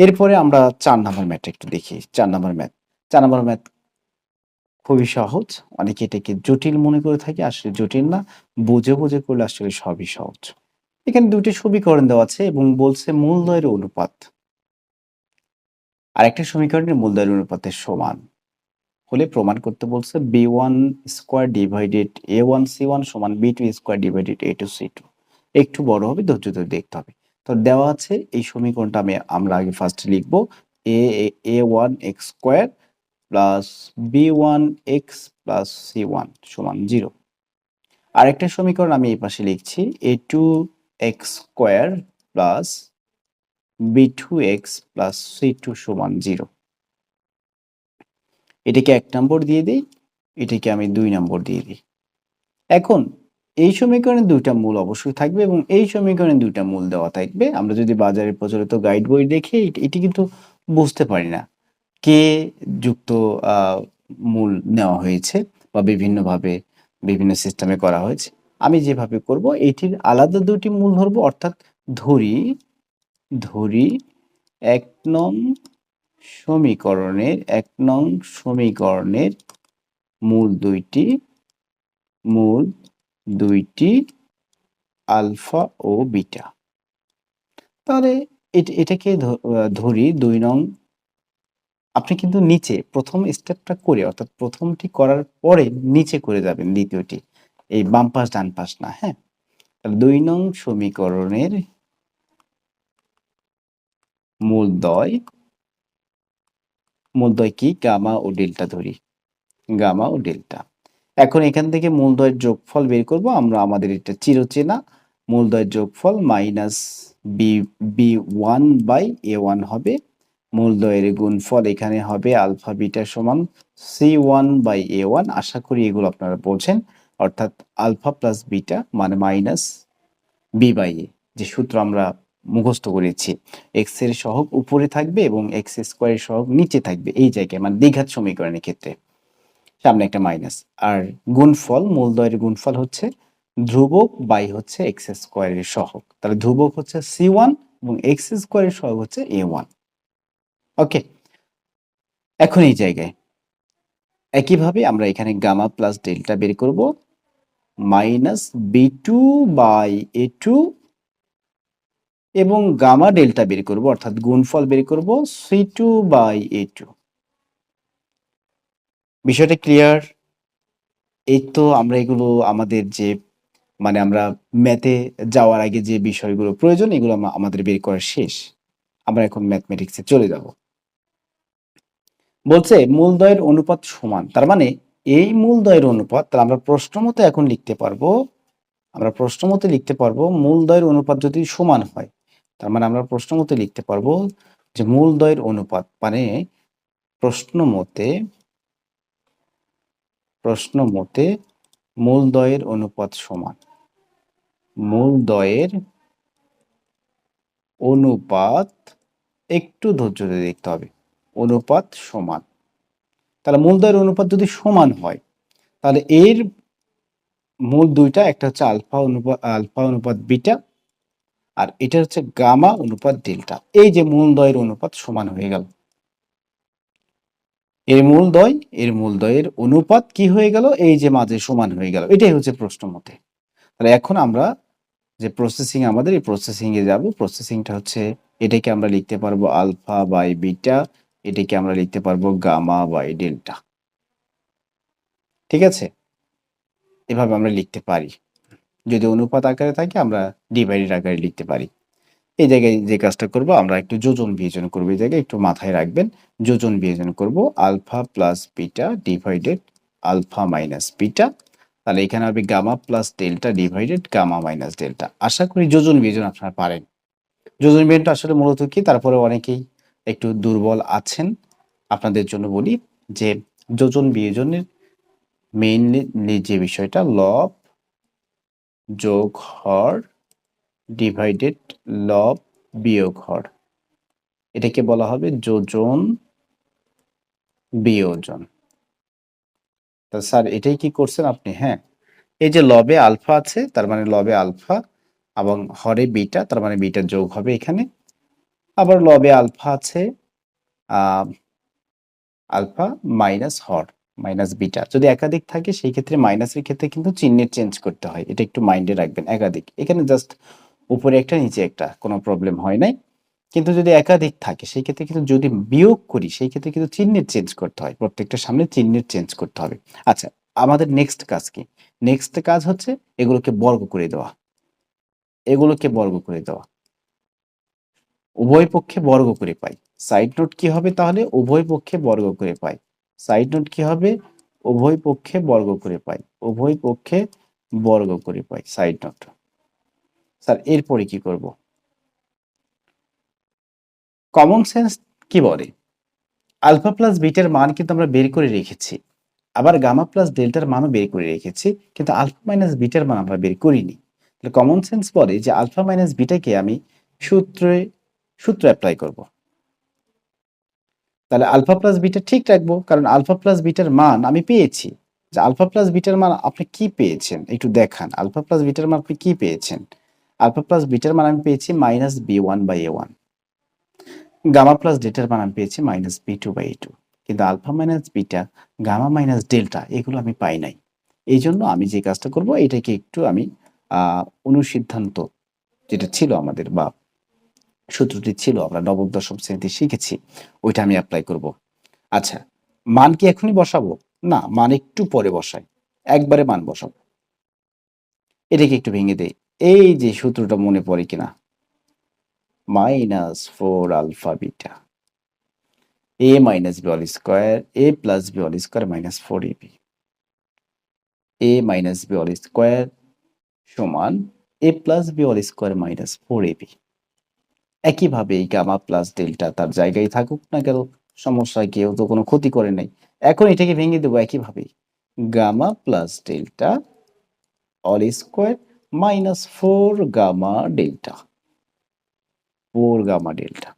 এরপরে আমরা ৪ নাম্বার ম্যাথটা একটু দেখি। ৪ নাম্বার ম্যাথ। ৪ নাম্বার ম্যাথ খুবই সহজ। অনেকে এটাকে জটিল মনে করে থাকে, আসলে জটিল না। বুঝে, বুঝে করলে আসলে সবই সহজ। এখানে ২ টি সমীকরণ দেওয়া আছে এবং বলছে মূলদ্বয়ের অনুপাত। আরেকটা সমীকরণের মূলদ্বয়ের অনুপাতের সমান হলে প্রমাণ করতে বলছে b1 square divided a1 c1 সমান b2 square divided a2 c2। একটু বড় হবে, ধৈর্য ধরে দেখতে হবে। তো দেওয়া আছে এই সমীকরণটা আমরা আগে ফার্স্ট লিখব a1 x square plus b1 x plus c1 সমান 0। আরেকটা সমীকরণ আমি এই পাশে লিখছি a2 x square plus b2 x plus c2 সমান 0। এটাকে ১ নম্বর দিয়ে দেই, এটাকে আমি ২ নম্বর দিয়ে দিই। এখন এই সমীকরণে ২ টা মূল অবশ্যই থাকবে এবং এই সমীকরণে ২ টা মূল দেওয়া থাকবে। আমরা যদি বাজারে প্রচলিত গাইড বই দেখি এটি কিন্তু বুঝতে পারি না কে যুক্ত আ মূল নেওয়া হয়েছে বা বিভিন্নভাবে বিভিন্ন সিস্টেমে করা হয়েছে। আমি যেভাবে করব এটির আলাদা ২ টি মূল ধরব, অর্থাৎ ধরি ১ নং সমীকরণের মূল ২টি আলফা ও বিটা। তাহলে এটাকে ধরি ২ নং। আপনি কিন্তু নিচে প্রথম স্টেপটা করে, অর্থাৎ প্রথমটি করার পরে নিচে করে যাবেন দ্বিতীয়টি। এই বাম পাশ ডান পাশ না, হ্যাঁ? তাহলে ২ নং সমীকরণের মূলদ্বয় কি? গামা ও ডেল্টা ধরি। গামা ও ডেল্টা। এখন এখান থেকে মূলদ্বয়ের যোগফল বের করব। আমরা আমাদের এটা চিরচেনা মূলদ্বয়ের যোগফল মাইনাস b1 বাই a1 হবে। মূলদ্বয়ের গুণফল এখানে হবে আলফা বিটা সমান c1 বাই a1। আশা করি এগুলো আপনারা বোঝেন। অর্থাৎ আলফা প্লাস বিটা মানে মাইনাস b বাই a, যে সূত্র আমরা মুখস্থ করেছি। x এর সহগ উপরে থাকবে এবং x স্কয়ারের সহগ নিচে থাকবে এই জায়গায়, মানে দ্বিঘাত সমীকরণের ক্ষেত্রে। সামনে একটা মাইনাস। আর গুণফল, মূলদ্বয়ের গুণফল হচ্ছে ধ্রুবক বাই হচ্ছে এক্স স্কয়ারের সহগ। তাহলে ধ্রুবক হচ্ছে c1 এবং এক্স স্কয়ারের সহগ হচ্ছে a1। ওকে, এখন এই জায়গায় একইভাবে আমরা এখানে গামা প্লাস ডেল্টা বের করব মাইনাস b2 বাই a2 এবং গামা ডেল্টা বের করব, অর্থাৎ গুণফল বের করব c2 বাই a2। বিষয়টা ক্লিয়ার? এই তো আমরা এগুলো আমাদের যে মানে আমরা ম্যাথে যাওয়ার আগে যে বিষয়গুলো প্রয়োজন এগুলো আমাদের বের করা শেষ। আমরা এখন ম্যাথমেটিক্সে চলে যাব। বলছে মূলদ্বয়ের অনুপাত সমান। তার মানে এই মূলদ্বয়ের অনুপাত আমরা প্রশ্ন মতো এখন লিখতে পারবো। মূলদ্বয়ের অনুপাত যদি সমান হয়, তার মানে আমরা প্রশ্ন মতে লিখতে পারবো যে মূলদ্বয়ের অনুপাত মানে প্রশ্ন মতে মূলদ্বয়ের অনুপাত সমান। মূলদ্বয়ের অনুপাত, একটু ধৈর্য ধরে দেখতে হবে, অনুপাত সমান। তাহলে মূলদ্বয়ের অনুপাত যদি সমান হয় তাহলে এর মূল দুইটা, একটা হচ্ছে আলফা অনুপাত বিটা আর এটা হচ্ছে গামা অনুপাত ডেল্টা। এই যে মূলদ্বয়ের অনুপাত সমান হয়ে গেল। এর মূলদ্বয়ের অনুপাত কি হয়ে গেল? এই যে মাঝে সমান হয়ে গেল। এটাই হচ্ছে প্রশ্ন মতে। তাহলে এখন আমরা যে প্রসেসিং, আমাদের এই প্রসেসিং এ যাব। প্রসেসিংটা হচ্ছে এটাকে আমরা লিখতে পারবো আলফা বাই বিটা, এটাকে আমরা লিখতে পারবো গামা বাই ডেল্টা। ঠিক আছে? এভাবে আমরা লিখতে পারি। যদি অনুপাত আকারে থাকে আমরা ডিভাইডেড আকারে লিখতে পারি। এই জায়গায় যে কাজটা করব, আমরা একটু যোজন বিয়োজন করব। এই জায়গায় একটু মাথায় রাখবেন, যোজন বিয়োজন করব। Alpha plus beta divided alpha minus beta. তাহলে এখানে হবে gamma plus delta divided gamma minus delta. আশা করি যোজন বিয়োজন আপনারা পারেন। যোজন বিয়োজনটা আসলে মূলত কি, তারপরে অনেকেই একটু দুর্বল আছেন, আপনাদের জন্য বলি যে যোজন বিয়োজনের মেইনলি যে বিষয়টা লব যোগ হর ডিভাইডেড লব বিয়োগ হর, এটাকে বলা হবে যোজন বিয়োজন। তা স্যার এটাই কি করছেন আপনি? হ্যাঁ, এই যে লবে আলফা আছে তার মানে লবে আলফা এবং হরে বিটা তার মানে বিটা যোগ হবে এখানে। আবার লবে আলফা আছে, আলফা মাইনাস হর মাইনাস বিটা। যদি একাধিক থাকে সেই ক্ষেত্রে মাইনাসের ক্ষেত্রে কিন্তু চিহ্নের চেঞ্জ করতে হয়, এটা একটু মাইন্ডে রাখবেন। একাধিক এখানে জাস্ট উপরে একটা নিচে একটা, কোনো প্রবলেম হয় নাই। কিন্তু যদি একাধিক থাকে সেই ক্ষেত্রে কিন্তু যদি বিয়োগ করি সেই ক্ষেত্রে কিন্তু চিহ্নের চেঞ্জ করতে হয়, প্রত্যেকটা সামনে চিহ্নের চেঞ্জ করতে হবে। আচ্ছা, আমাদের নেক্সট কাজ কি? নেক্সট কাজ হচ্ছে এগুলোকে বর্গ করে দেওয়া, এগুলোকে বর্গ করে দেওয়া, উভয় পক্ষে বর্গ করে পাই। সাইড নোট কি হবে তাহলে? উভয় পক্ষে বর্গ করে পাই। সাইড নোট কি হবে? উভয় পক্ষে বর্গ করে পাই, উভয় পক্ষে বর্গ করে পাই সাইড নোট। স্যার এরপরে কি করব? কমন সেন্স কি বলে? আলফা প্লাস বিটার মান কিন্তু আমরা বের করে রেখেছি, আবার গামা প্লাস ডেল্টার মানও বের করে রেখেছি, কিন্তু আলফা মাইনাস বিটার মান আমরা বের করিনি। তাহলে কমন সেন্স বলে যে আলফা মাইনাস বিটাকে আমি সূত্র অ্যাপ্লাই করব। তাহলে আলফা প্লাস বিটা ঠিক রাখবো, কারণ আলফা প্লাস বিটার মান আমি পেয়েছি। যে আলফা প্লাস বিটার মান আপনি কি পেয়েছেন একটু দেখান, আলফা প্লাস বিটার মান আপনি কি পেয়েছেন? আলফা প্লাস বিটার মান আমি পেয়েছি মাইনাস b1/a1। গামা প্লাস ডেল্টার মান আমি পেয়েছি মাইনাস b2/a2। কিন্তু alpha minus beta, gamma minus delta এগুলো আমি পাই নাই। এই জন্য আমি যে কাজটা করব, এটাকে একটু আমি অনুসিদ্ধান্ত যেটা ছিল আমাদের, বা সূত্রটি ছিল আমরা নবম দশম শ্রেণীতে শিখেছি, ওইটা আমি অ্যাপ্লাই করব। আচ্ছা, মান কি এখনই বসাবো? না, মান একটু পরে বসাই, একবারে মান বসাবো। এটাকে একটু ভেঙে দেই। এই যে সূত্রটা মনে পড়ে কিনা? -4 alpha beta a minus B whole square a plus B whole square minus 4ab, a minus B whole square সমান a plus B whole square minus 4ab। একইভাবে এই গামা প্লাস ডেল্টা তার জায়গায় থাকুক না কেন, সমস্যা, কেউ তো কোনো ক্ষতি করে নাই। এখন এটাকে ভেঙে দেবো একইভাবে, gamma plus delta whole square minus 4 gamma delta, 4 gamma delta.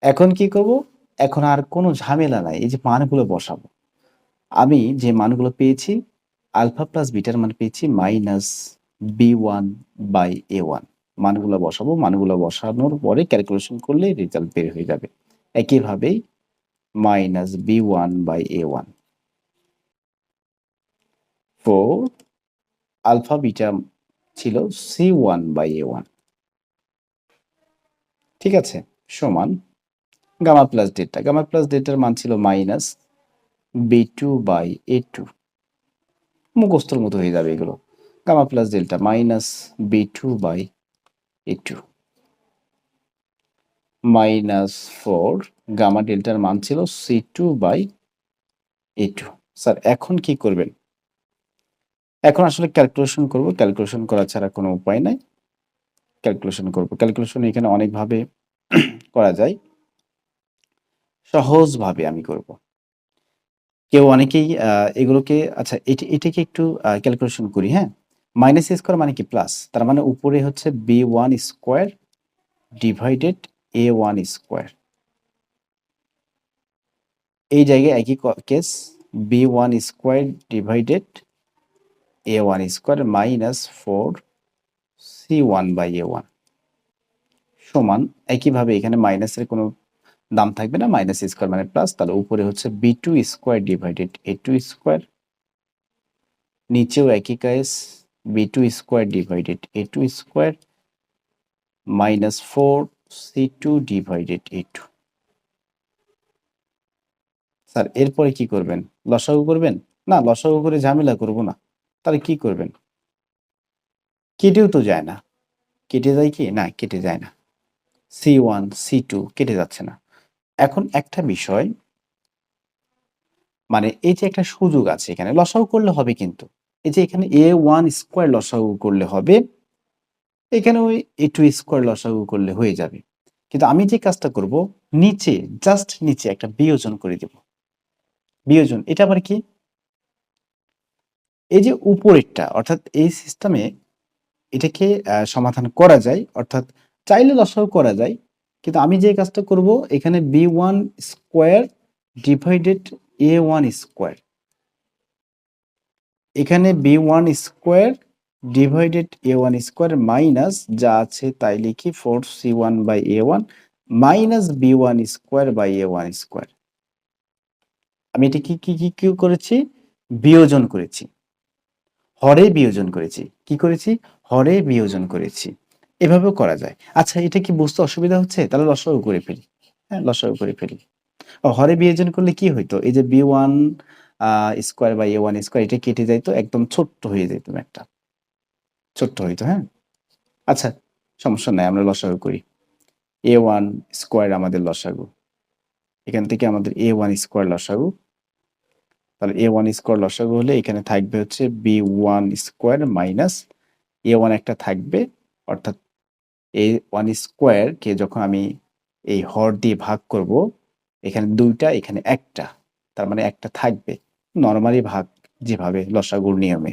এখন কি করব? এখন আর কোনো ঝামেলা নাই, এই যে মানগুলো বসাবো। আমি যে মানগুলো পেয়েছি, আলফা প্লাস বিটার মান পেয়েছি মাইনাস b1/a1। মানগুলো বসাবো, মানগুলো বসানোর পরে ক্যালকুলেশন করলে রেজাল্ট বের হয়ে যাবে। একইভাবেই মাইনাস b1/a1 4 আলফা বিটা ছিল c1/a1, ঠিক আছে, সমান gamma plus delta, gamma plus ডেল্টার মান ছিল মাইনাস b2/a2। মুখস্থর মতো হয়ে যাবে এগুলো। Gamma plus delta minus b2/a2 minus 4 gamma ডেল্টার মান ছিল c2/a2। স্যার এখন কি করবেন? এখন আসলে ক্যালকুলেশন করব, ক্যালকুলেশন করা ছাড়া কোনো উপায় নাই। ক্যালকুলেশন করব, ক্যালকুলেশন এখানে অনেকভাবে করা যায়, সহজভাবে আমি করব। কেউ অনেকেই এগুলোকে, আচ্ছা এটাকে একটু ক্যালকুলেশন করি, হ্যাঁ। মাইনাস স্কোয়ার মানে কি? প্লাস, তার মানে উপরে হচ্ছে b1 square divided a1 square. এই জায়গায় একই case, b1 square divided a1 square minus 4 c1/a1 সমান, একইভাবে এখানে মাইনাসের কোনো দাম থাকবে না, মাইনাস স্কোয়ার মানে প্লাস, তাহলে উপরে হচ্ছে b2 square divided a2 square, নিচেও একই case, b2 square divided a2 square minus 4 c2 divided a2। Sir এরপরে কি করবেন? লসাগু করবেন? না, লসাগু করে ঝামেলা করব না। তাহলে কি করবেন? কেটেও তো যায় না, কেটে যায় কি? না, কেটে যায় না। c1 c2 কেটে যাচ্ছে না। এখন একটা বিষয়, মানে এই যে একটা সুযোগ আছে এখানে, লসাগু করলে হবে, কিন্তু এই যে এখানে a1 স্কোয়ার লসাগু করলে হবে, এখানে ওই a2 স্কোয়ার লসাগু করলে হয়ে যাবে। কিন্তু আমি যে কাজটা করব, নিচে জাস্ট নিচে একটা বিয়োজন করে দেব। বিয়োজন এটা আবার কি? এই যে উপরেরটা, অর্থাৎ এই সিস্টেমে এটাকে সমাধান করা যায়, অর্থাৎ চাইলে লসাগু করা যায়, কিন্তু আমি যে কাজটা করব, এখানে b1 square divided a1 square, এখানে b1 square divided a1 square minus যা আছে তাই লিখি 4c1/a1 minus B one square by A one square. আমি এটা কি কি কি কি করেছি? বিয়োজন করেছি, হরে বিয়োজন করেছি। কি করেছি? হরে বিয়োজন করেছি। এভাবেও করা যায়। আচ্ছা, এটা কি বুঝতে অসুবিধা হচ্ছে? তাহলে লসাগু করে ফেলি। হ্যাঁ, লসাগু করে ফেলি। হরে বিয়োজন করলে কি হইতো? এই যে B one square by A one square, এটা কেটে যাইতো, একদম ছোট্ট হয়ে যেত একটা, ছোট্ট হইতো। হ্যাঁ, আচ্ছা, সমস্যা নাই, আমরা লসাগু করি। এ ওয়ান স্কোয়ার আমাদের লসাগু, এখান থেকে আমাদের এ ওয়ান স্কোয়ার লসাগু। তাহলে এ ওয়ান স্কোয়ার লসাগু হলে এখানে থাকবে হচ্ছে বি ওয়ান স্কোয়ার মাইনাস এ ওয়ান একটা থাকবে, অর্থাৎ এ ওয়ান স্কোয়ার কে যখন আমি এই হর দিয়ে ভাগ করব, এখানে দুইটা এখানে একটা, তার মানে একটা থাকবে। নর্মালি ভাগ যেভাবে লসাগুর নিয়মে,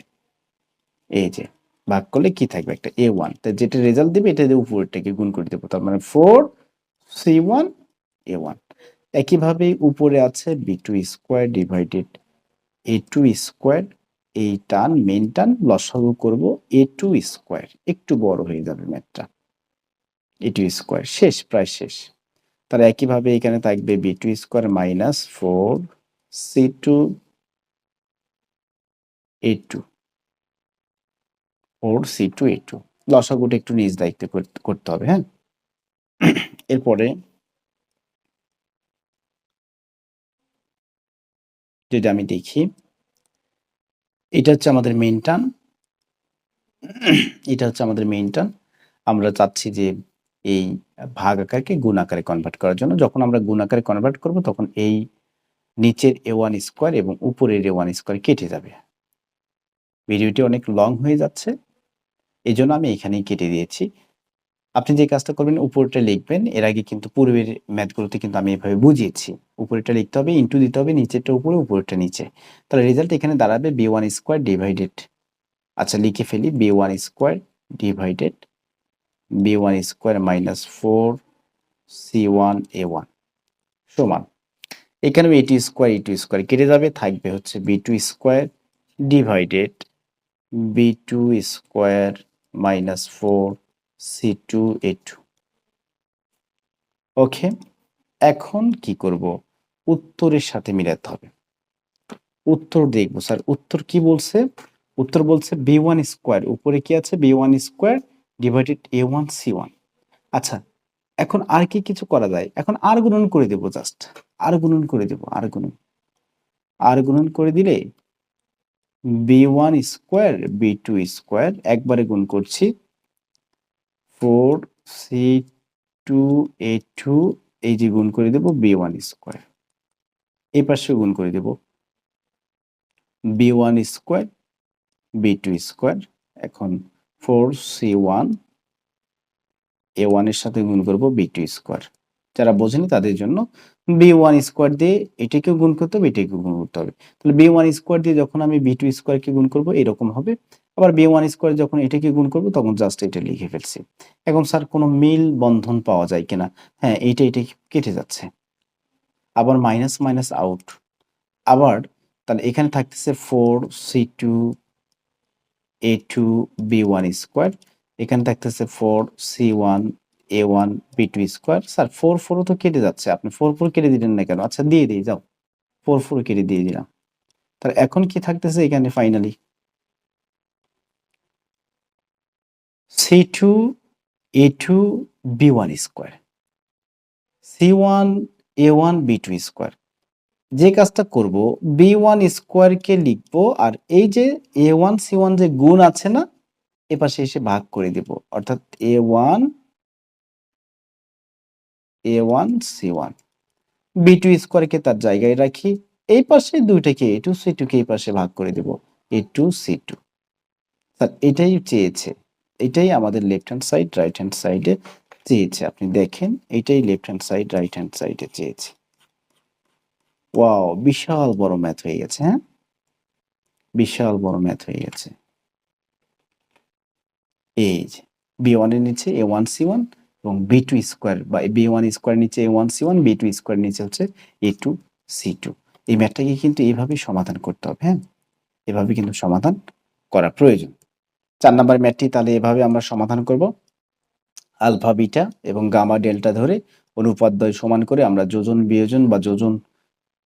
এই যে ভাগ করলে কি থাকবে? একটা এ ওয়ান, তা যেটা রেজাল্ট দিবে এটা দিয়ে উপরেরটাকে গুণ করে দেবো, তার মানে 4c1 a1। একইভাবে উপরে আছে b2 square divided a2 square, এই টান মেন টান লসাগু করব a2 স্কোয়ার, একটু বড় হয়ে যাবে ম্যাথটা, a2 স্কোয়ার। শেষ, প্রায় শেষ। তাহলে একইভাবে এখানে থাকবে b2 square minus 4c2 a2, 4c2 a2। লসাগুটা একটু নিজ দায়িত্বে করতে হবে। হ্যাঁ, এরপরে যদি আমি দেখি, এটা হচ্ছে আমাদের মেইন টার্ম, এটা হচ্ছে আমাদের মেইন টার্ম। আমরা চাচ্ছি যে এই ভাগ আকারকে গুণ আকারে কনভার্ট করার জন্য। যখন আমরা গুণ আকারে কনভার্ট করব তখন এই নিচের এ ওয়ান স্কোয়ার এবং উপরের এ ওয়ান স্কোয়ার কেটে যাবে। ভিডিওটি অনেক লং হয়ে যাচ্ছে, এই জন্য আমি এখানেই কেটে দিয়েছি। আপনি যে কাজটা করবেন, উপরেটা লিখবেন। এর আগে কিন্তু পূর্বের ম্যাথগুলোতে কিন্তু আমি এভাবে বুঝিয়েছি। উপরেটা লিখতে হবে, ইন্টু দিতে হবে, নিচেরটা উপরে, উপরেরটা নিচে। তাহলে রেজাল্ট এখানে দাঁড়াবে বি ওয়ান স্কোয়ার ডিভাইডেড, আচ্ছা লিখে ফেলি, B one square divided B one square minus 4c1 a1 সমান, এখানেও এ টু স্কোয়ার কেটে যাবে, থাকবে হচ্ছে B two square divided B two square minus 4c2 a2। Okay, এখন কি করব? উত্তরের সাথে মিলাতে হবে। উত্তর দেখবো স্যার, উত্তর কি বলছে? উত্তর বলছে বি ওয়ান স্কোয়ার, উপরে কি আছে? বি ওয়ান স্কোয়ার ডিভাইডেড এ ওয়ান সি ওয়ান। আচ্ছা, এখন আর কি কিছু করা যায়? এখন আর গুণন করে দেব, জাস্ট আর গুণন করে দেব, আর গুণন করে দিলে B one square B two square, একবারে গুণ করছি, 4c2 a2, এই যে গুণ করে দেব বি ওয়ান স্কোয়ার, এই পাশে গুণ করে দেব B one square B two square. এখন 4c1 a1 এর সাথে গুণ করব বি টু স্কোয়ার। যারা বোঝেনি তাদের জন্য, বি ওয়ান স্কোয়ার দিয়ে এটাকেও গুণ করতে হবে, এটাকেও গুণ করতে হবে। তাহলে বি ওয়ান স্কোয়ার দিয়ে যখন আমি বি টু স্কোয়ারকে গুণ করবো এরকম হবে, আবার বি ওয়ান স্কোয়ার যখন এটাকে গুণ করবো তখন জাস্ট এটা লিখে ফেলছি। এখন স্যার কোনো মিল বন্ধন পাওয়া যায় কিনা? হ্যাঁ, এইটা কেটে যাচ্ছে, আবার মাইনাস মাইনাস আউট, আবার তাহলে এখানে থাকতেছে 4c2 a2 b1 স্কোয়ার, এখানে থাকতেছে 4c1 a1 b2 square. Sir 4 তো কেটে যাচ্ছে, আপনি 4 কেটে দিলেন না কেন? আচ্ছা দিয়ে দিই, যাও, 4 কেটে দিয়ে দিলাম। তাহলে এখন কি থাকতেছে এখানে? Finally c2 a2 b1 square, c1 a1 b2 square. যে কাজটা করব, b1 স্কোয়ারকে লিখবো, আর এই যে a1 c1 যে গুণ আছে না, এপাশে এসে ভাগ করে দিব, অর্থাৎ a1 c1, b2 স্কোয়ারকে তার জায়গায় রাখি, এই পাশে দুইটাকে a2 c2 কে এই পাশে ভাগ করে দেব a2 c2। স্যার এটাই চেয়েছে, এটাই আমাদের left hand side right hand সাইডে চেয়েছে। আপনি দেখেন, এটাই left hand side right hand সাইডে চেয়েছে। ওয়াও, বিশাল বড় ম্যাথ হয়ে গেছে। হ্যাঁ, বিশাল বড় ম্যাথ হয়ে গেছে। এই যে বি ওয়ান এর নিচে এ ওয়ান সি ওয়ান এবং বি টু স্কোয়ার, বা বি ওয়ান স্কোয়ার নিচে A one C one, B two square নিচে হচ্ছে এ টু সি টু। এই ম্যাথটাকে কিন্তু এইভাবেই সমাধান করতে হবে। হ্যাঁ, এভাবে কিন্তু সমাধান করা প্রয়োজন। 4 নাম্বার ম্যাথটি তাহলে এভাবে আমরা সমাধান করব। আলফা বিটা এবং গামা ডেল্টা ধরে অনুপাতদ্বয় সমান করে আমরা যোজন বিয়োজন বা যোজন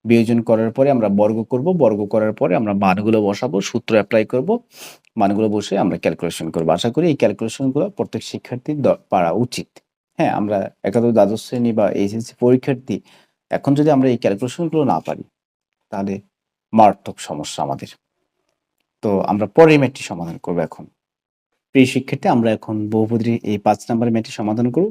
বিয়োজন করার পরে আমরা বর্গ করব, বর্গ করার পরে আমরা মানগুলো বসাবো, সূত্র অ্যাপ্লাই করব, মানগুলো বসে আমরা ক্যালকুলেশন করব। আশা করি এই ক্যালকুলেশনগুলো প্রত্যেক শিক্ষার্থীর পারা উচিত। হ্যাঁ, আমরা একাদশ দ্বাদশ শ্রেণী বা এইচএসসি পরীক্ষার্থী, এখন যদি আমরা এই ক্যালকুলেশনগুলো না পারি তাহলে মারাত্মক সমস্যা আমাদের। তো আমরা পরের ম্যাথটি সমাধান করব এখন। প্রিয় শিক্ষার্থী, আমরা এখন বহুপদীর এই ৫ নাম্বার ম্যাথটি সমাধান করব।